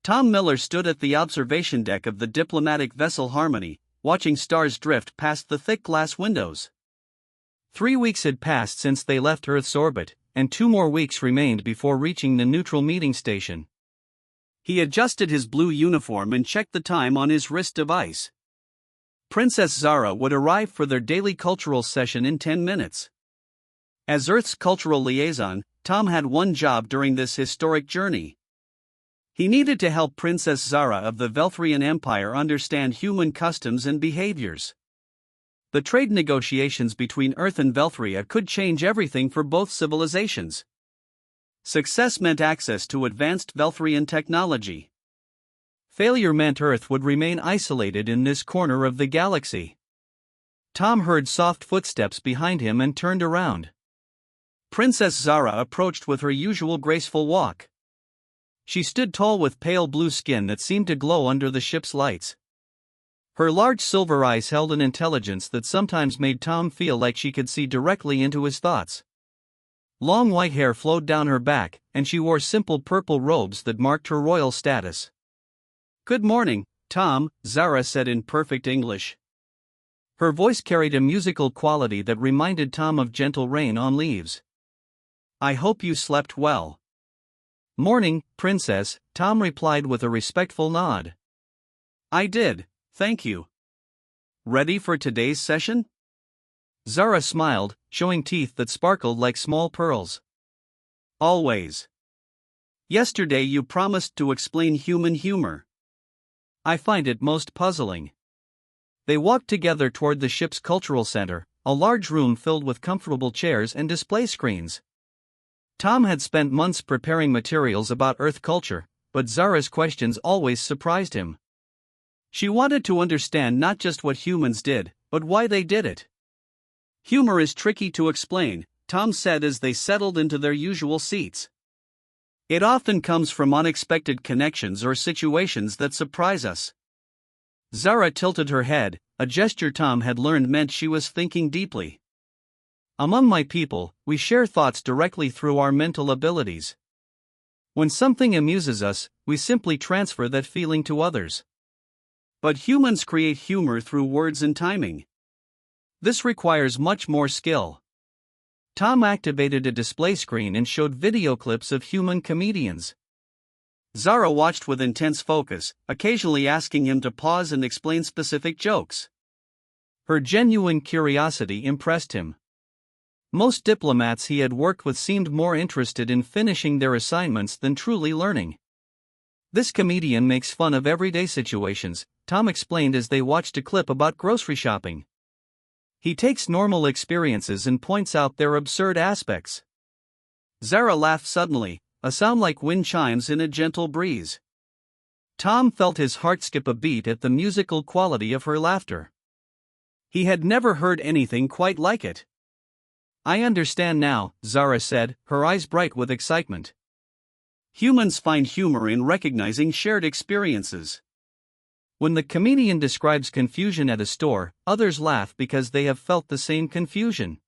Tom Miller stood at the observation deck of the diplomatic vessel Harmony, watching stars drift past the thick glass windows. 3 weeks had passed since they left Earth's orbit, and 2 more weeks remained before reaching the neutral meeting station. He adjusted his blue uniform and checked the time on his wrist device. Princess Zara would arrive for their daily cultural session in 10 minutes. As Earth's cultural liaison, Tom had one job during this historic journey. He needed to help Princess Zara of the Velthrian Empire understand human customs and behaviors. The trade negotiations between Earth and Velthria could change everything for both civilizations. Success meant access to advanced Velthrian technology. Failure meant Earth would remain isolated in this corner of the galaxy. Tom heard soft footsteps behind him and turned around. Princess Zara approached with her usual graceful walk. She stood tall with pale blue skin that seemed to glow under the ship's lights. Her large silver eyes held an intelligence that sometimes made Tom feel like she could see directly into his thoughts. Long white hair flowed down her back, and she wore simple purple robes that marked her royal status. "Good morning, Tom," Zara said in perfect English. Her voice carried a musical quality that reminded Tom of gentle rain on leaves. "I hope you slept well." "Morning, Princess," Tom replied with a respectful nod. "I did, thank you. Ready for today's session?" Zara smiled, showing teeth that sparkled like small pearls. "Always. Yesterday you promised to explain human humor. I find it most puzzling." They walked together toward the ship's cultural center, a large room filled with comfortable chairs and display screens. Tom had spent months preparing materials about Earth culture, but Zara's questions always surprised him. She wanted to understand not just what humans did, but why they did it. "Humor is tricky to explain," Tom said as they settled into their usual seats. "It often comes from unexpected connections or situations that surprise us." Zara tilted her head, a gesture Tom had learned meant she was thinking deeply. "Among my people, we share thoughts directly through our mental abilities. When something amuses us, we simply transfer that feeling to others. But humans create humor through words and timing. This requires much more skill." Tom activated a display screen and showed video clips of human comedians. Zara watched with intense focus, occasionally asking him to pause and explain specific jokes. Her genuine curiosity impressed him. Most diplomats he had worked with seemed more interested in finishing their assignments than truly learning. "This comedian makes fun of everyday situations," Tom explained as they watched a clip about grocery shopping. "He takes normal experiences and points out their absurd aspects." Zara laughed suddenly, a sound like wind chimes in a gentle breeze. Tom felt his heart skip a beat at the musical quality of her laughter. He had never heard anything quite like it. "I understand now," Zara said, her eyes bright with excitement. Humans find humor in recognizing shared experiences. When the comedian describes confusion at a store, others laugh because they have felt the same confusion.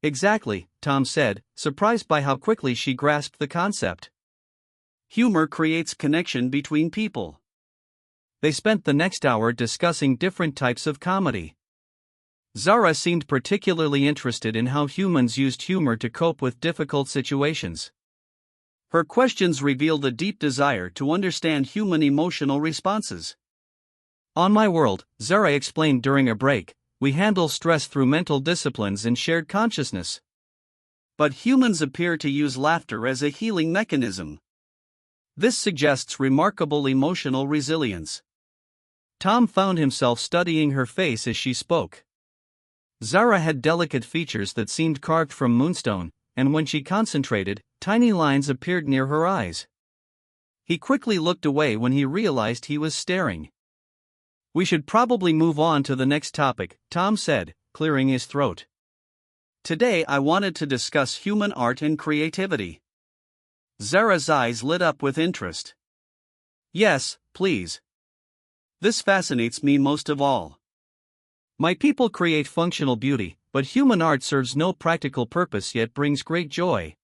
"Exactly," Tom said, surprised by how quickly she grasped the concept. Humor creates connection between people. They spent the next hour discussing different types of comedy. Zara seemed particularly interested in how humans used humor to cope with difficult situations. Her questions revealed a deep desire to understand human emotional responses. "On my world," Zara explained during a break, "we handle stress through mental disciplines and shared consciousness. But humans appear to use laughter as a healing mechanism. This suggests remarkable emotional resilience." Tom found himself studying her face as she spoke. Zara had delicate features that seemed carved from moonstone, and when she concentrated, tiny lines appeared near her eyes. He quickly looked away when he realized he was staring. "We should probably move on to the next topic," Tom said, clearing his throat. "Today I wanted to discuss human art and creativity." Zara's eyes lit up with interest. "Yes, please. This fascinates me most of all. My people create functional beauty, but human art serves no practical purpose yet brings great joy.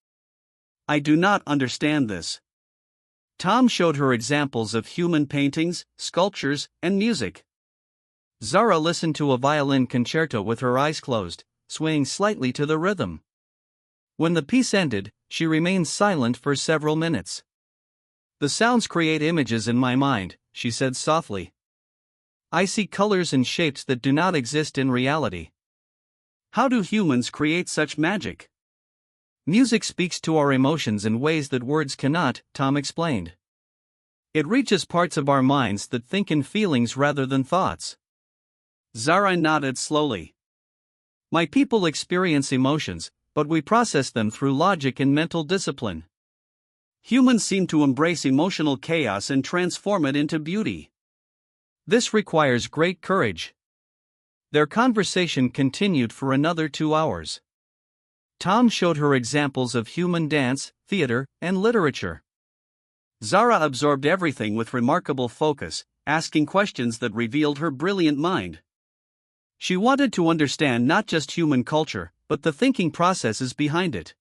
I do not understand this." Tom showed her examples of human paintings, sculptures, and music. Zara listened to a violin concerto with her eyes closed, swaying slightly to the rhythm. When the piece ended, she remained silent for several minutes. "The sounds create images in my mind," she said softly. "I see colors and shapes that do not exist in reality." How do humans create such magic? Music speaks to our emotions in ways that words cannot, Tom explained. It reaches parts of our minds that think in feelings rather than thoughts. Zara nodded slowly. "My people experience emotions, but we process them through logic and mental discipline. Humans seem to embrace emotional chaos and transform it into beauty. This requires great courage." Their conversation continued for another 2 hours. Tom showed her examples of human dance, theater, and literature. Zara absorbed everything with remarkable focus, asking questions that revealed her brilliant mind. She wanted to understand not just human culture, but the thinking processes behind it.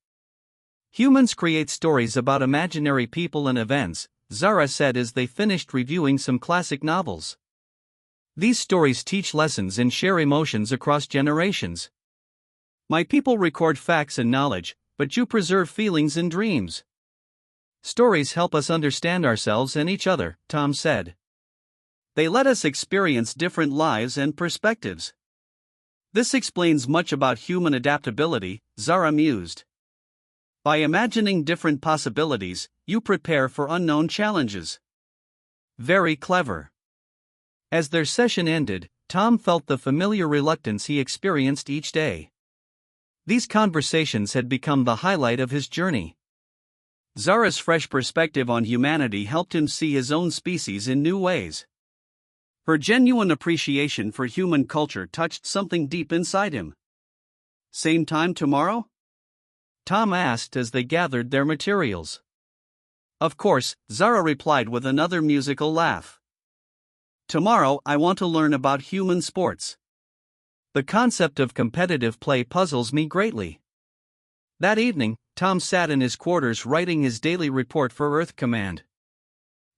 "Humans create stories about imaginary people and events," Zara said as they finished reviewing some classic novels. "These stories teach lessons and share emotions across generations. My people record facts and knowledge, but you preserve feelings and dreams. Stories help us understand ourselves and each other," Tom said. "They let us experience different lives and perspectives. This explains much about human adaptability," Zara mused. "By imagining different possibilities, you prepare for unknown challenges." Very clever. As their session ended, Tom felt the familiar reluctance he experienced each day. These conversations had become the highlight of his journey. Zara's fresh perspective on humanity helped him see his own species in new ways. Her genuine appreciation for human culture touched something deep inside him. "Same time tomorrow?" Tom asked as they gathered their materials. "Of course," Zara replied with another musical laugh. "Tomorrow I want to learn about human sports. The concept of competitive play puzzles me greatly." That evening, Tom sat in his quarters writing his daily report for Earth Command.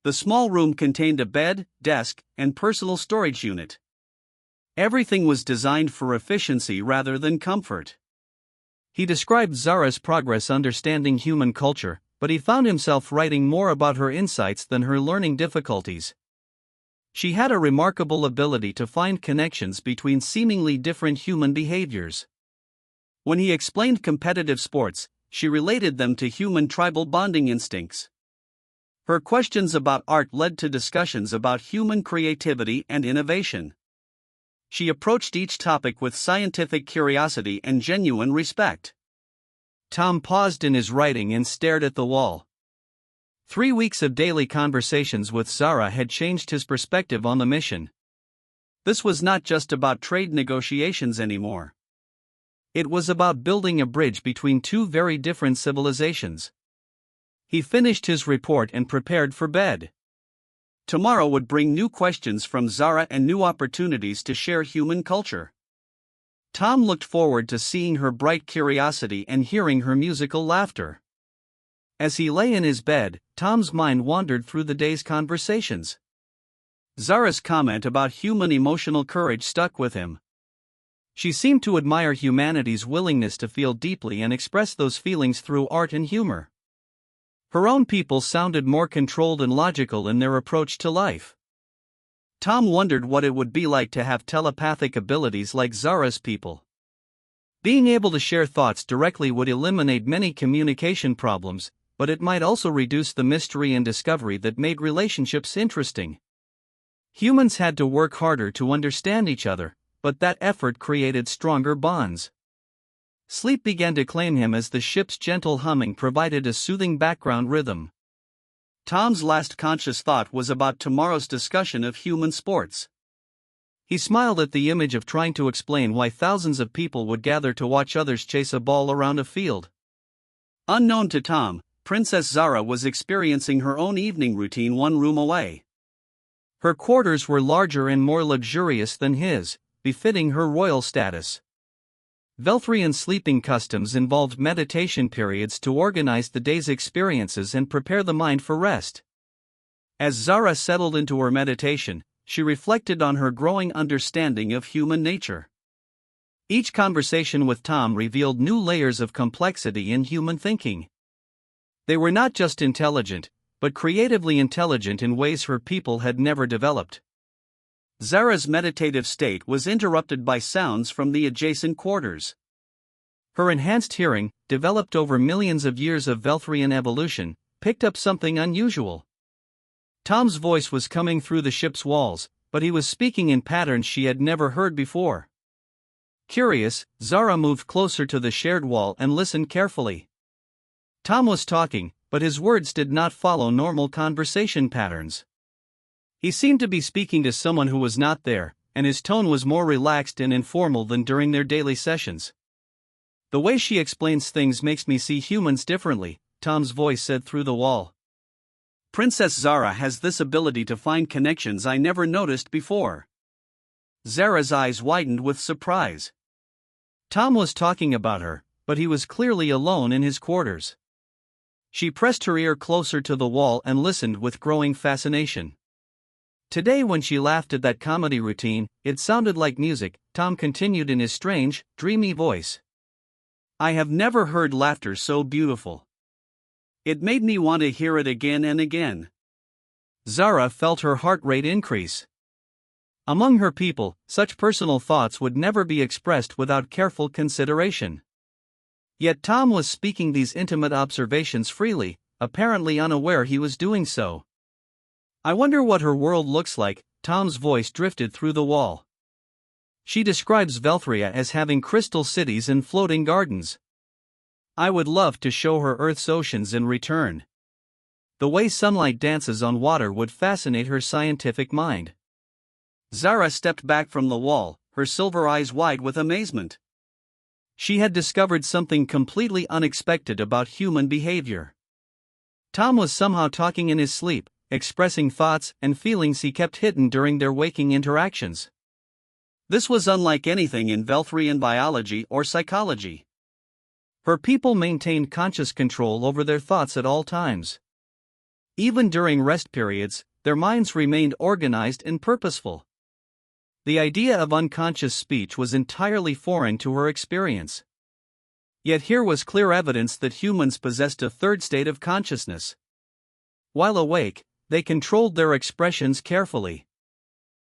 The small room contained a bed, desk, and personal storage unit. Everything was designed for efficiency rather than comfort. He described Zara's progress understanding human culture, but he found himself writing more about her insights than her learning difficulties. She had a remarkable ability to find connections between seemingly different human behaviors. When he explained competitive sports, she related them to human tribal bonding instincts. Her questions about art led to discussions about human creativity and innovation. She approached each topic with scientific curiosity and genuine respect. Tom paused in his writing and stared at the wall. 3 weeks of daily conversations with Zara had changed his perspective on the mission. This was not just about trade negotiations anymore. It was about building a bridge between two very different civilizations. He finished his report and prepared for bed. Tomorrow would bring new questions from Zara and new opportunities to share human culture. Tom looked forward to seeing her bright curiosity and hearing her musical laughter. As he lay in his bed, Tom's mind wandered through the day's conversations. Zara's comment about human emotional courage stuck with him. She seemed to admire humanity's willingness to feel deeply and express those feelings through art and humor. Her own people sounded more controlled and logical in their approach to life. Tom wondered what it would be like to have telepathic abilities like Zara's people. Being able to share thoughts directly would eliminate many communication problems, but it might also reduce the mystery and discovery that made relationships interesting. Humans had to work harder to understand each other, but that effort created stronger bonds. Sleep began to claim him as the ship's gentle humming provided a soothing background rhythm. Tom's last conscious thought was about tomorrow's discussion of human sports. He smiled at the image of trying to explain why thousands of people would gather to watch others chase a ball around a field. Unknown to Tom, Princess Zara was experiencing her own evening routine one room away. Her quarters were larger and more luxurious than his, befitting her royal status. Velthrian sleeping customs involved meditation periods to organize the day's experiences and prepare the mind for rest. As Zara settled into her meditation, she reflected on her growing understanding of human nature. Each conversation with Tom revealed new layers of complexity in human thinking. They were not just intelligent, but creatively intelligent in ways her people had never developed. Zara's meditative state was interrupted by sounds from the adjacent quarters. Her enhanced hearing, developed over millions of years of Velthrian evolution, picked up something unusual. Tom's voice was coming through the ship's walls, but he was speaking in patterns she had never heard before. Curious, Zara moved closer to the shared wall and listened carefully. Tom was talking, but his words did not follow normal conversation patterns. He seemed to be speaking to someone who was not there, and his tone was more relaxed and informal than during their daily sessions. "The way she explains things makes me see humans differently," Tom's voice said through the wall. "Princess Zara has this ability to find connections I never noticed before." Zara's eyes widened with surprise. Tom was talking about her, but he was clearly alone in his quarters. She pressed her ear closer to the wall and listened with growing fascination. Today, when she laughed at that comedy routine, it sounded like music, Tom continued in his strange, dreamy voice. "I have never heard laughter so beautiful. It made me want to hear it again and again." Zara felt her heart rate increase. Among her people, such personal thoughts would never be expressed without careful consideration. Yet Tom was speaking these intimate observations freely, apparently unaware he was doing so. "I wonder what her world looks like," Tom's voice drifted through the wall. "She describes Velthria as having crystal cities and floating gardens. I would love to show her Earth's oceans in return. The way sunlight dances on water would fascinate her scientific mind." Zara stepped back from the wall, her silver eyes wide with amazement. She had discovered something completely unexpected about human behavior. Tom was somehow talking in his sleep, expressing thoughts and feelings he kept hidden during their waking interactions. This was unlike anything in Velthrian biology or psychology. Her people maintained conscious control over their thoughts at all times. Even during rest periods, their minds remained organized and purposeful. The idea of unconscious speech was entirely foreign to her experience. Yet here was clear evidence that humans possessed a third state of consciousness. While awake, they controlled their expressions carefully.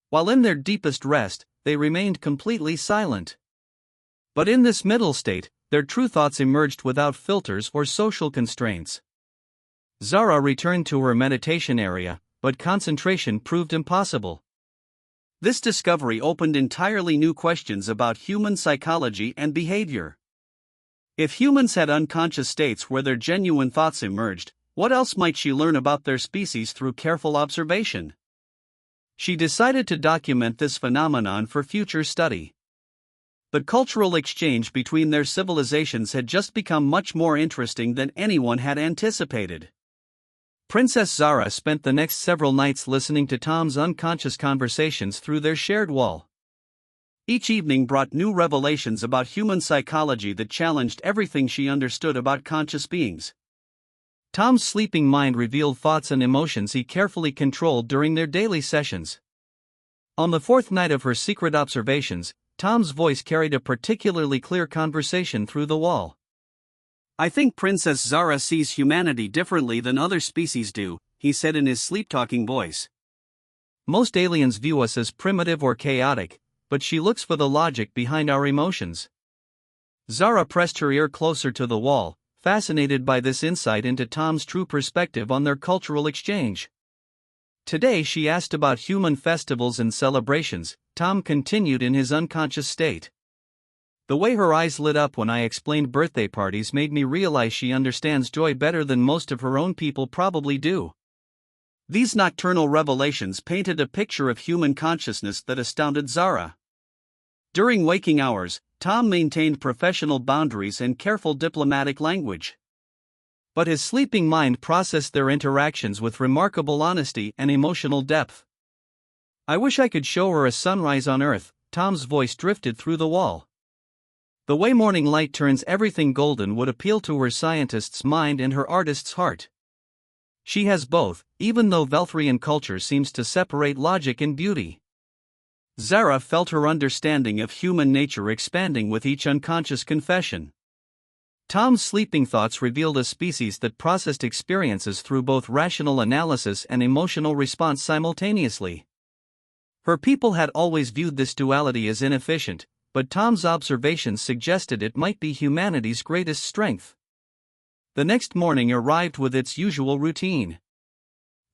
While in their deepest rest, they remained completely silent. But in this middle state, their true thoughts emerged without filters or social constraints. Zara returned to her meditation area, but concentration proved impossible. This discovery opened entirely new questions about human psychology and behavior. If humans had unconscious states where their genuine thoughts emerged, what else might she learn about their species through careful observation? She decided to document this phenomenon for future study. The cultural exchange between their civilizations had just become much more interesting than anyone had anticipated. Princess Zara spent the next several nights listening to Tom's unconscious conversations through their shared wall. Each evening brought new revelations about human psychology that challenged everything she understood about conscious beings. Tom's sleeping mind revealed thoughts and emotions he carefully controlled during their daily sessions. On the fourth night of her secret observations, Tom's voice carried a particularly clear conversation through the wall. "I think Princess Zara sees humanity differently than other species do," he said in his sleep-talking voice. "Most aliens view us as primitive or chaotic, but she looks for the logic behind our emotions." Zara pressed her ear closer to the wall, fascinated by this insight into Tom's true perspective on their cultural exchange. Today she asked about human festivals and celebrations. Tom continued in his unconscious state. "The way her eyes lit up when I explained birthday parties made me realize she understands joy better than most of her own people probably do." These nocturnal revelations painted a picture of human consciousness that astounded Zara. During waking hours, Tom maintained professional boundaries and careful diplomatic language. But his sleeping mind processed their interactions with remarkable honesty and emotional depth. "I wish I could show her a sunrise on Earth," Tom's voice drifted through the wall. "The way morning light turns everything golden would appeal to her scientist's mind and her artist's heart." She has both, even though Velthrian culture seems to separate logic and beauty. Zara felt her understanding of human nature expanding with each unconscious confession. Tom's sleeping thoughts revealed a species that processed experiences through both rational analysis and emotional response simultaneously. Her people had always viewed this duality as inefficient, but Tom's observations suggested it might be humanity's greatest strength. The next morning arrived with its usual routine.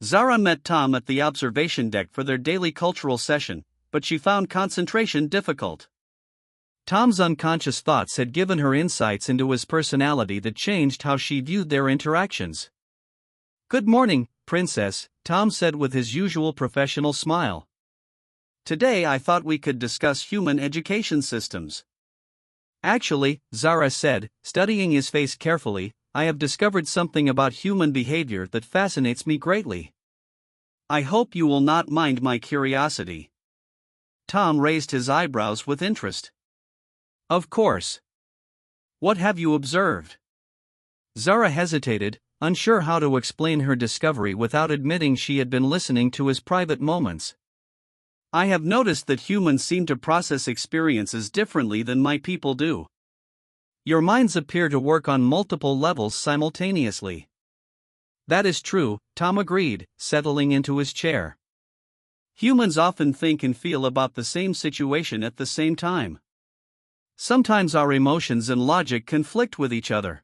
Zara met Tom at the observation deck for their daily cultural session, but she found concentration difficult. Tom's unconscious thoughts had given her insights into his personality that changed how she viewed their interactions. "Good morning, Princess," Tom said with his usual professional smile. "Today I thought we could discuss human education systems." "Actually," Zara said, studying his face carefully, "I have discovered something about human behavior that fascinates me greatly." "I hope you will not mind my curiosity." Tom raised his eyebrows with interest. "Of course. What have you observed?" Zara hesitated, unsure how to explain her discovery without admitting she had been listening to his private moments. "I have noticed that humans seem to process experiences differently than my people do. Your minds appear to work on multiple levels simultaneously." "That is true," Tom agreed, settling into his chair. "Humans often think and feel about the same situation at the same time. Sometimes our emotions and logic conflict with each other."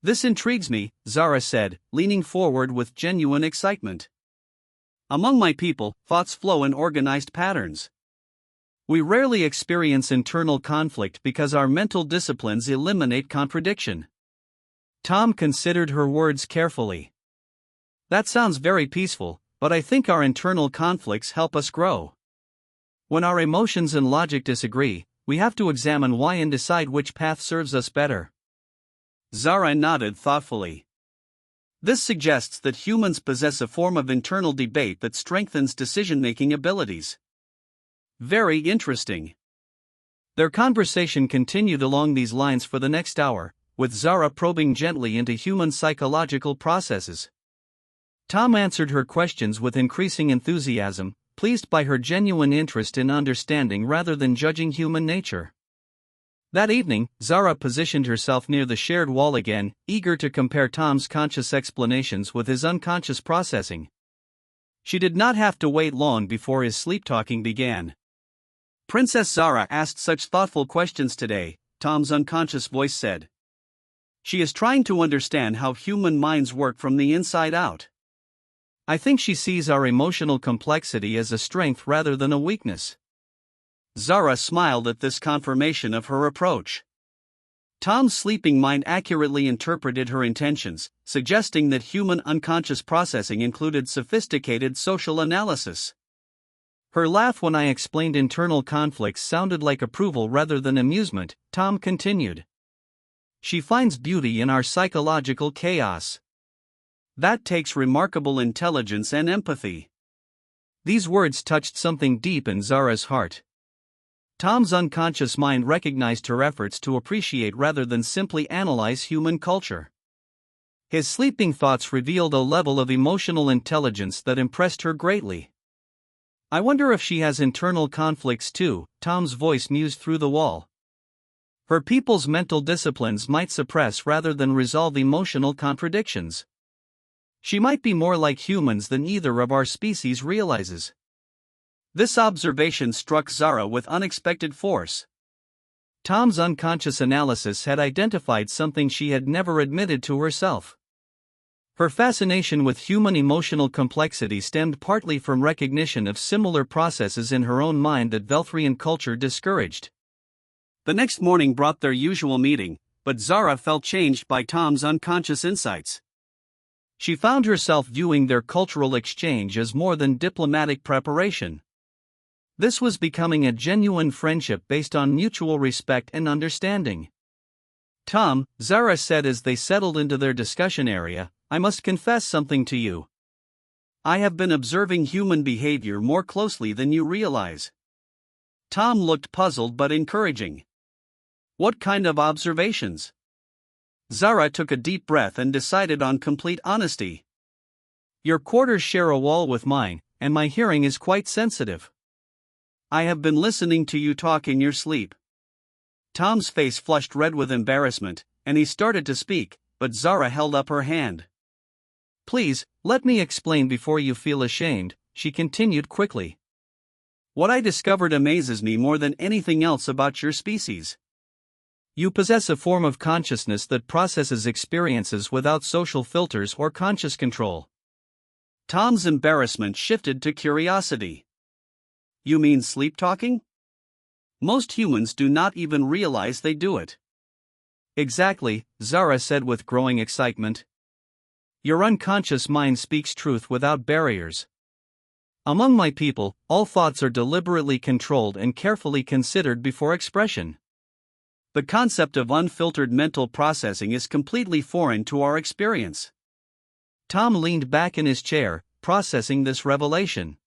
"This intrigues me," Zara said, leaning forward with genuine excitement. "Among my people, thoughts flow in organized patterns. We rarely experience internal conflict because our mental disciplines eliminate contradiction." Tom considered her words carefully. "That sounds very peaceful, but I think our internal conflicts help us grow. When our emotions and logic disagree, we have to examine why and decide which path serves us better." Zara nodded thoughtfully. "This suggests that humans possess a form of internal debate that strengthens decision-making abilities." "Very interesting." Their conversation continued along these lines for the next hour, with Zara probing gently into human psychological processes. Tom answered her questions with increasing enthusiasm, pleased by her genuine interest in understanding rather than judging human nature. That evening, Zara positioned herself near the shared wall again, eager to compare Tom's conscious explanations with his unconscious processing. She did not have to wait long before his sleep-talking began. "Princess Zara asked such thoughtful questions today," Tom's unconscious voice said. "She is trying to understand how human minds work from the inside out. I think she sees our emotional complexity as a strength rather than a weakness." Zara smiled at this confirmation of her approach. Tom's sleeping mind accurately interpreted her intentions, suggesting that human unconscious processing included sophisticated social analysis. Her laugh when I explained internal conflicts sounded like approval rather than amusement, Tom continued. "She finds beauty in our psychological chaos. That takes remarkable intelligence and empathy." These words touched something deep in Zara's heart. Tom's unconscious mind recognized her efforts to appreciate rather than simply analyze human culture. His sleeping thoughts revealed a level of emotional intelligence that impressed her greatly. "I wonder if she has internal conflicts too," Tom's voice mused through the wall. "Her people's mental disciplines might suppress rather than resolve emotional contradictions. She might be more like humans than either of our species realizes." This observation struck Zara with unexpected force. Tom's unconscious analysis had identified something she had never admitted to herself. Her fascination with human emotional complexity stemmed partly from recognition of similar processes in her own mind that Velthrian culture discouraged. The next morning brought their usual meeting, but Zara felt changed by Tom's unconscious insights. She found herself viewing their cultural exchange as more than diplomatic preparation. This was becoming a genuine friendship based on mutual respect and understanding. "Tom," Zara said as they settled into their discussion area, "I must confess something to you. I have been observing human behavior more closely than you realize." Tom looked puzzled but encouraging. "What kind of observations?" Zara took a deep breath and decided on complete honesty. Your quarters share a wall with mine, and my hearing is quite sensitive. I have been listening to you talk in your sleep. Tom's face flushed red with embarrassment, and he started to speak, but Zara held up her hand. Please, let me explain before you feel ashamed, she continued quickly. What I discovered amazes me more than anything else about your species. You possess a form of consciousness that processes experiences without social filters or conscious control. Tom's embarrassment shifted to curiosity. You mean sleep talking? Most humans do not even realize they do it. Exactly, Zara said with growing excitement. Your unconscious mind speaks truth without barriers. Among my people, all thoughts are deliberately controlled and carefully considered before expression. The concept of unfiltered mental processing is completely foreign to our experience. Tom leaned back in his chair, processing this revelation.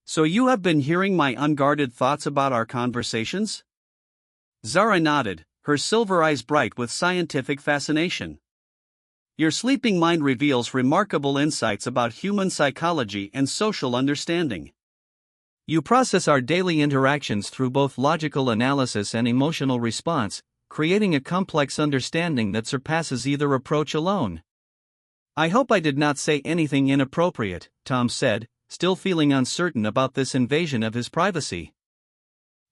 So you have been hearing my unguarded thoughts about our conversations? Zara nodded, her silver eyes bright with scientific fascination. Your sleeping mind reveals remarkable insights about human psychology and social understanding. You process our daily interactions through both logical analysis and emotional response, creating a complex understanding that surpasses either approach alone. I hope I did not say anything inappropriate, Tom said, still feeling uncertain about this invasion of his privacy.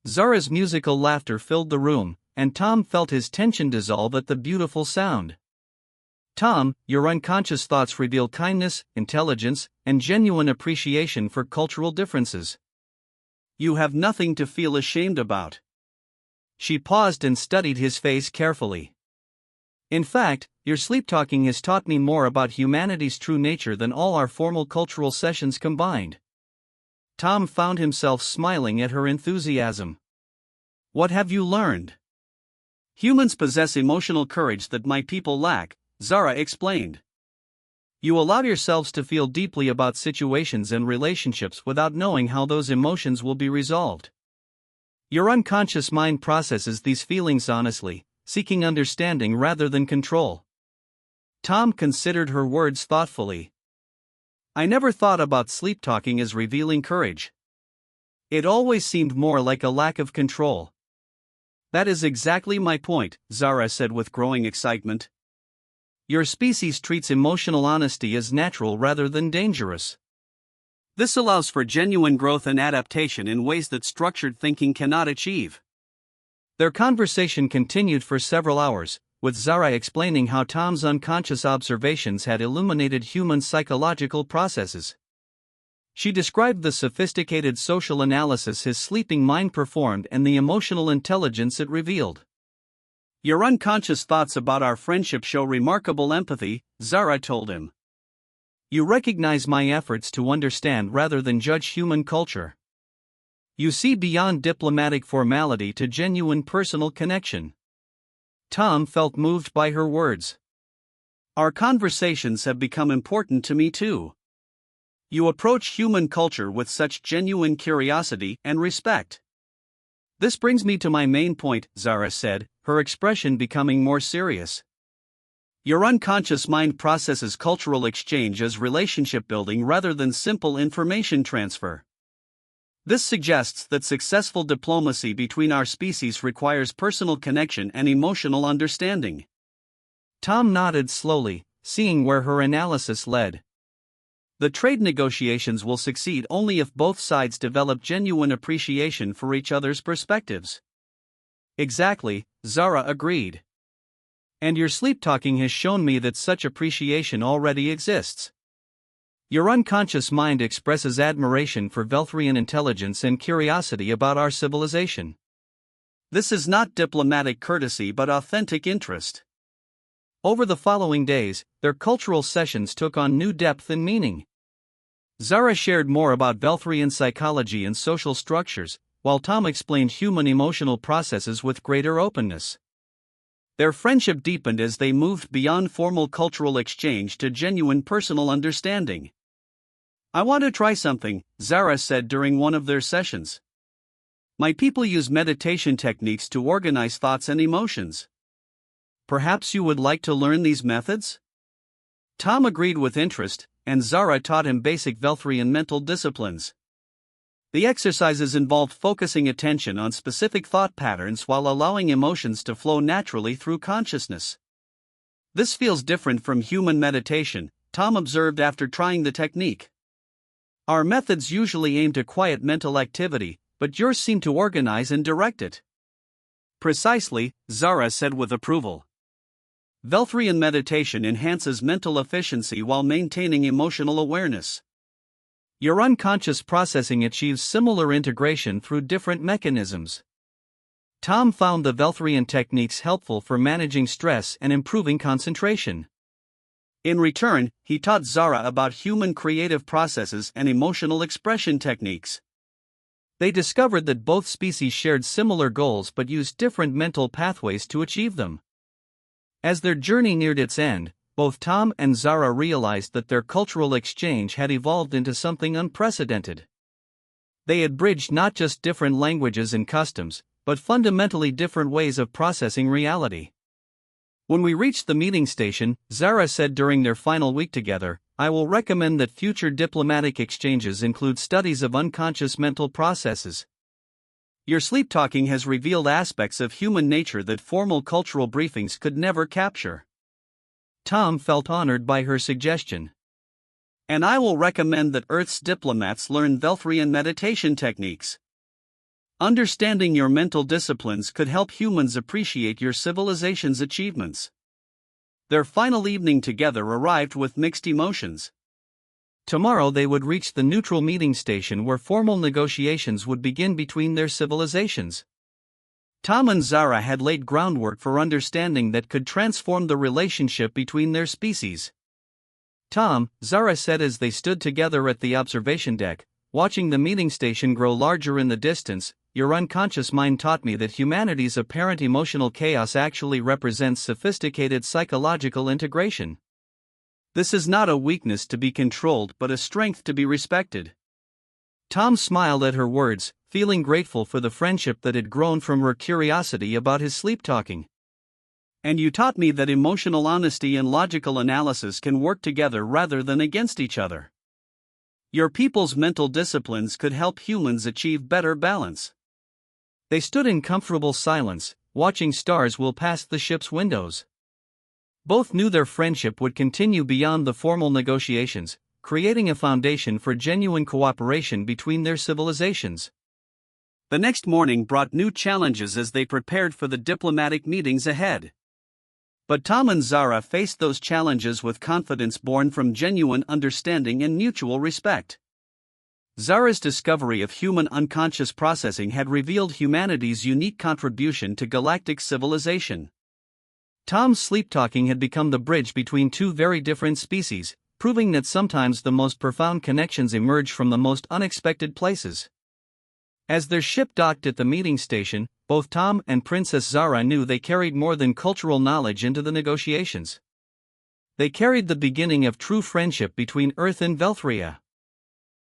Zara's musical laughter filled the room, and Tom felt his tension dissolve at the beautiful sound. Tom, your unconscious thoughts reveal kindness, intelligence, and genuine appreciation for cultural differences. You have nothing to feel ashamed about. She paused and studied his face carefully. In fact, your sleep talking has taught me more about humanity's true nature than all our formal cultural sessions combined. Tom found himself smiling at her enthusiasm. What have you learned? Humans possess emotional courage that my people lack, Zara explained. You allow yourselves to feel deeply about situations and relationships without knowing how those emotions will be resolved. Your unconscious mind processes these feelings honestly, seeking understanding rather than control. Tom considered her words thoughtfully. I never thought about sleep talking as revealing courage. It always seemed more like a lack of control. That is exactly my point, Zara said with growing excitement. Your species treats emotional honesty as natural rather than dangerous. This allows for genuine growth and adaptation in ways that structured thinking cannot achieve. Their conversation continued for several hours, with Zara explaining how Tom's unconscious observations had illuminated human psychological processes. She described the sophisticated social analysis his sleeping mind performed and the emotional intelligence it revealed. Your unconscious thoughts about our friendship show remarkable empathy, Zara told him. You recognize my efforts to understand rather than judge human culture. You see beyond diplomatic formality to genuine personal connection. Tom felt moved by her words. Our conversations have become important to me too. You approach human culture with such genuine curiosity and respect. This brings me to my main point, Zara said, her expression becoming more serious. Your unconscious mind processes cultural exchange as relationship building rather than simple information transfer. This suggests that successful diplomacy between our species requires personal connection and emotional understanding. Tom nodded slowly, seeing where her analysis led. The trade negotiations will succeed only if both sides develop genuine appreciation for each other's perspectives. Exactly, Zara agreed. And your sleep talking has shown me that such appreciation already exists. Your unconscious mind expresses admiration for Velthrian intelligence and curiosity about our civilization. This is not diplomatic courtesy but authentic interest. Over the following days, their cultural sessions took on new depth and meaning. Zara shared more about Velthrian psychology and social structures, while Tom explained human emotional processes with greater openness. Their friendship deepened as they moved beyond formal cultural exchange to genuine personal understanding. I want to try something, Zara said during one of their sessions. My people use meditation techniques to organize thoughts and emotions. Perhaps you would like to learn these methods? Tom agreed with interest, and Zara taught him basic Velthrian mental disciplines. The exercises involved focusing attention on specific thought patterns while allowing emotions to flow naturally through consciousness. This feels different from human meditation, Tom observed after trying the technique. Our methods usually aim to quiet mental activity, but yours seem to organize and direct it. Precisely, Zara said with approval. Velthrian meditation enhances mental efficiency while maintaining emotional awareness. Your unconscious processing achieves similar integration through different mechanisms. Tom found the Velthrian techniques helpful for managing stress and improving concentration. In return, he taught Zara about human creative processes and emotional expression techniques. They discovered that both species shared similar goals but used different mental pathways to achieve them. As their journey neared its end, both Tom and Zara realized that their cultural exchange had evolved into something unprecedented. They had bridged not just different languages and customs, but fundamentally different ways of processing reality. When we reached the meeting station, Zara said during their final week together, "I will recommend that future diplomatic exchanges include studies of unconscious mental processes. Your sleep talking has revealed aspects of human nature that formal cultural briefings could never capture." Tom felt honored by her suggestion. "And I will recommend that Earth's diplomats learn Velthrian meditation techniques. Understanding your mental disciplines could help humans appreciate your civilization's achievements." Their final evening together arrived with mixed emotions. Tomorrow they would reach the neutral meeting station where formal negotiations would begin between their civilizations. Tom and Zara had laid groundwork for understanding that could transform the relationship between their species. "Tom," Zara said as they stood together at the observation deck, watching the meeting station grow larger in the distance, "your unconscious mind taught me that humanity's apparent emotional chaos actually represents sophisticated psychological integration. This is not a weakness to be controlled but a strength to be respected." Tom smiled at her words, feeling grateful for the friendship that had grown from her curiosity about his sleep talking. "And you taught me that emotional honesty and logical analysis can work together rather than against each other. Your people's mental disciplines could help humans achieve better balance." They stood in comfortable silence, watching stars whirl past the ship's windows. Both knew their friendship would continue beyond the formal negotiations, creating a foundation for genuine cooperation between their civilizations. The next morning brought new challenges as they prepared for the diplomatic meetings ahead. But Tom and Zara faced those challenges with confidence born from genuine understanding and mutual respect. Zara's discovery of human unconscious processing had revealed humanity's unique contribution to galactic civilization. Tom's sleep talking had become the bridge between two very different species, proving that sometimes the most profound connections emerge from the most unexpected places. As their ship docked at the meeting station, both Tom and Princess Zara knew they carried more than cultural knowledge into the negotiations. They carried the beginning of true friendship between Earth and Velthria.